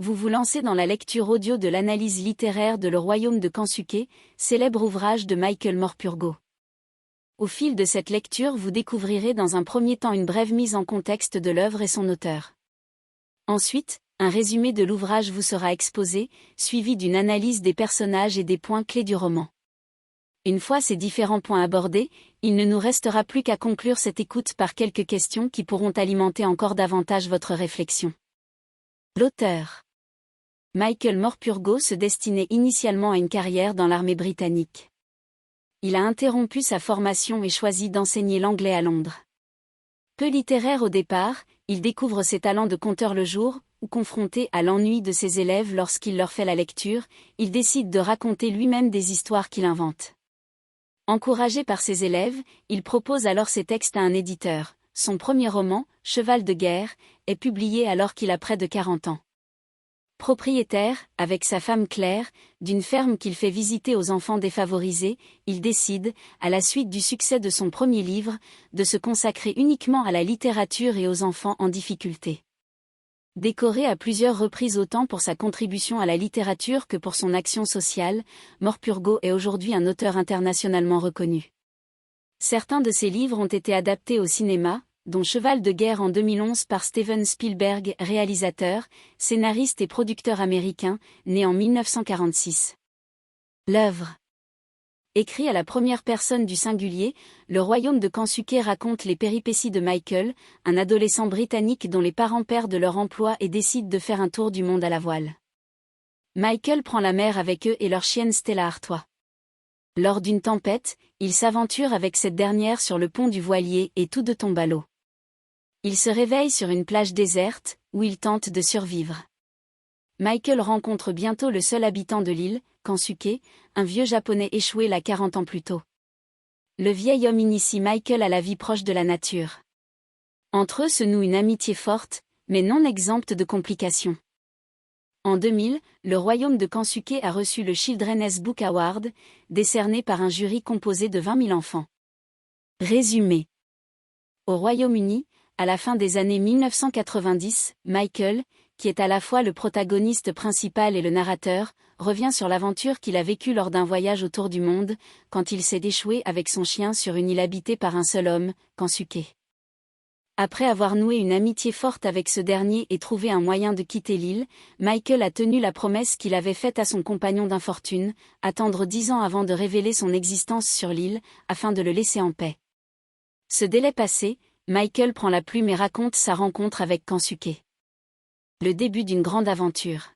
vous vous lancez dans la lecture audio de l'analyse littéraire de Le Royaume de Kansuke, célèbre ouvrage de Michael Morpurgo. Au fil de cette lecture, vous découvrirez dans un premier temps une brève mise en contexte de l'œuvre et son auteur. Ensuite, un résumé de l'ouvrage vous sera exposé, suivi d'une analyse des personnages et des points clés du roman. Une fois ces différents points abordés, il ne nous restera plus qu'à conclure cette écoute par quelques questions qui pourront alimenter encore davantage votre réflexion. L'auteur. Michael Morpurgo se destinait initialement à une carrière dans l'armée britannique. Il a interrompu sa formation et choisi d'enseigner l'anglais à Londres. Peu littéraire au départ, il découvre ses talents de conteur le jour, où confronté à l'ennui de ses élèves lorsqu'il leur fait la lecture, il décide de raconter lui-même des histoires qu'il invente. Encouragé par ses élèves, il propose alors ses textes à un éditeur. Son premier roman, Cheval de guerre, est publié alors qu'il a près de 40 ans. Propriétaire, avec sa femme Claire, d'une ferme qu'il fait visiter aux enfants défavorisés, il décide, à la suite du succès de son premier livre, de se consacrer uniquement à la littérature et aux enfants en difficulté. Décoré à plusieurs reprises autant pour sa contribution à la littérature que pour son action sociale, Morpurgo est aujourd'hui un auteur internationalement reconnu. Certains de ses livres ont été adaptés au cinéma, dont Cheval de guerre en 2011 par Steven Spielberg, réalisateur, scénariste et producteur américain, né en 1946. L'œuvre. Écrit à la première personne du singulier, Le Royaume de Kansuke raconte les péripéties de Michael, un adolescent britannique dont les parents perdent leur emploi et décident de faire un tour du monde à la voile. Michael prend la mer avec eux et leur chienne Stella Artois. Lors d'une tempête, il s'aventure avec cette dernière sur le pont du voilier et tous deux tombent à l'eau. Il se réveille sur une plage déserte, où il tente de survivre. Michael rencontre bientôt le seul habitant de l'île, Kansuke, un vieux japonais échoué là 40 ans plus tôt. Le vieil homme initie Michael à la vie proche de la nature. Entre eux se noue une amitié forte, mais non exempte de complications. En 2000, Le Royaume de Kansuke a reçu le Children's Book Award, décerné par un jury composé de 20 000 enfants. Résumé. Au Royaume-Uni, à la fin des années 1990, Michael, qui est à la fois le protagoniste principal et le narrateur, revient sur l'aventure qu'il a vécue lors d'un voyage autour du monde, quand il s'est échoué avec son chien sur une île habitée par un seul homme, Kansuke. Après avoir noué une amitié forte avec ce dernier et trouvé un moyen de quitter l'île, Michael a tenu la promesse qu'il avait faite à son compagnon d'infortune, attendre 10 ans avant de révéler son existence sur l'île, afin de le laisser en paix. Ce délai passé, Michael prend la plume et raconte sa rencontre avec Kansuke. Le début d'une grande aventure.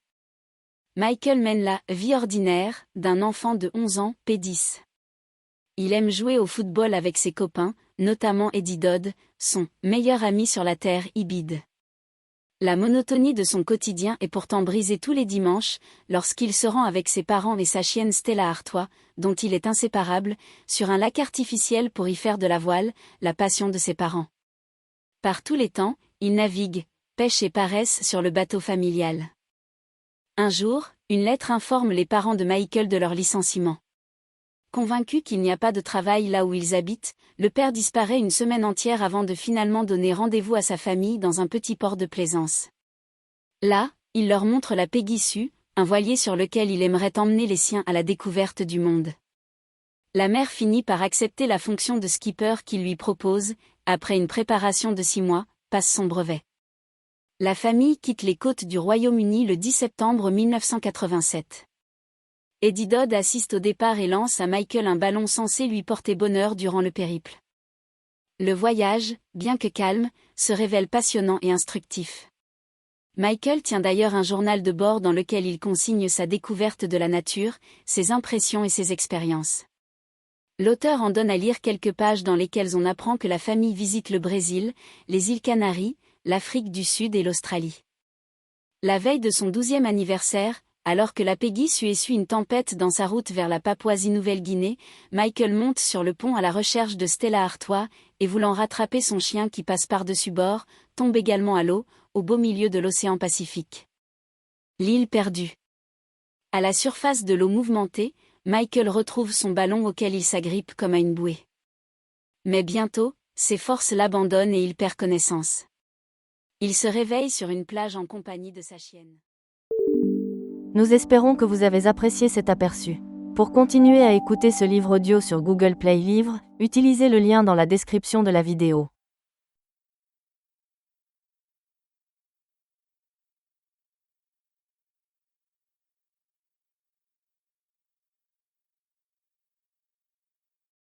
Michael mène la vie ordinaire d'un enfant de 11 ans, P10. Il aime jouer au football avec ses copains, notamment Eddie Dodd, son meilleur ami sur la terre Ibid. La monotonie de son quotidien est pourtant brisée tous les dimanches, lorsqu'il se rend avec ses parents et sa chienne Stella Artois, dont il est inséparable, sur un lac artificiel pour y faire de la voile, la passion de ses parents. Par tous les temps, il navigue, pêche et paresse sur le bateau familial. Un jour, une lettre informe les parents de Michael de leur licenciement. Convaincu qu'il n'y a pas de travail là où ils habitent, le père disparaît une semaine entière avant de finalement donner rendez-vous à sa famille dans un petit port de plaisance. Là, il leur montre la Peggy Sue, un voilier sur lequel il aimerait emmener les siens à la découverte du monde. La mère finit par accepter la fonction de skipper qu'il lui propose, après une préparation de 6 mois, passe son brevet. La famille quitte les côtes du Royaume-Uni le 10 septembre 1987. Eddie Dodd assiste au départ et lance à Michael un ballon censé lui porter bonheur durant le périple. Le voyage, bien que calme, se révèle passionnant et instructif. Michael tient d'ailleurs un journal de bord dans lequel il consigne sa découverte de la nature, ses impressions et ses expériences. L'auteur en donne à lire quelques pages dans lesquelles on apprend que la famille visite le Brésil, les îles Canaries, l'Afrique du Sud et l'Australie. La veille de son 12e anniversaire, alors que la Peggy Sue essuie une tempête dans sa route vers la Papouasie-Nouvelle-Guinée, Michael monte sur le pont à la recherche de Stella Artois, et voulant rattraper son chien qui passe par-dessus bord, tombe également à l'eau, au beau milieu de l'océan Pacifique. L'île perdue. À la surface de l'eau mouvementée, Michael retrouve son ballon auquel il s'agrippe comme à une bouée. Mais bientôt, ses forces l'abandonnent et il perd connaissance. Il se réveille sur une plage en compagnie de sa chienne. Nous espérons que vous avez apprécié cet aperçu. Pour continuer à écouter ce livre audio sur Google Play Livres, utilisez le lien dans la description de la vidéo.